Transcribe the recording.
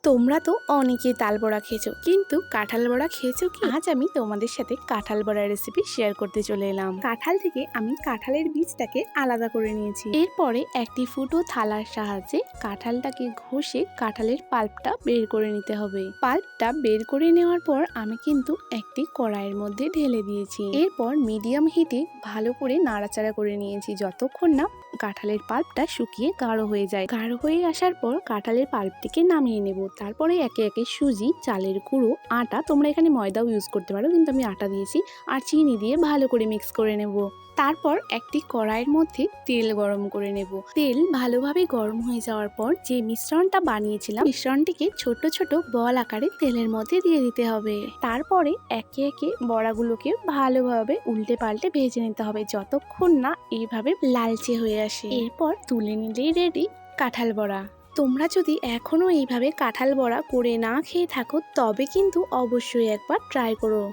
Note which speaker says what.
Speaker 1: তোমরা তো অনেকেই তাল বড়া খেয়েছো, কিন্তু কাঁঠাল বড়া খেয়েছো কি? আজ আমি তোমাদের সাথে কাঁঠাল বড়ার রেসিপি শেয়ার করতে চলে এলাম। কাঁঠাল থেকে আমি কাঁঠালের বীজটাকে আলাদা করে নিয়েছি। এরপরে একটি ফুটো থালার সাহায্যে কাঁঠালটাকে ঘষে কাঁঠালের পাল্পটা বের করে নিতে হবে। পাল্পটা বের করে নেওয়ার পর আমি কিন্তু একটি কড়াইয়ের মধ্যে ঢেলে দিয়েছি। এরপর মিডিয়াম হিটে ভালো করে নাড়াচাড়া করে নিয়েছি যতক্ষণ না কাঁঠালের পাল্পটা শুকিয়ে গাঢ় হয়ে যায়। গাঢ় হয়ে আসার পর কাঁঠালের পাল্পটিকে নামিয়ে নেব। তারপরে একে একে সুজি, চালের গুঁড়ো, আটা, তোমরা এখানে ময়দাও ইউজ করতে পারো, কিন্তু আমি আটা দিয়েছি, আর চিনি দিয়ে ভালো করে মিক্স করে নেব। তারপর একটি কড়াইয়ের মধ্যে তেল গরম করে নেব। তেল ভালোভাবে গরম হয়ে যাওয়ার পর যে মিশ্রণটা বানিয়েছিলাম, মিশ্রণটিকে ছোট ছোট বল আকারে তেলের মধ্যে দিয়ে দিতে হবে। তারপরে একে একে বড়াগুলোকে ভালোভাবে উল্টে পাল্টে ভেজে নিতে হবে যতক্ষণ না এইভাবে লালচে হয়ে আসে। এরপর তুলে নিলেই রেডি কাঁঠাল বড়া। তোমরা যদি এখনো এইভাবে কাঁঠাল বড়া করে না খেয়ে থাকো তবে কিন্তু অবশ্যই একবার ট্রাই করো।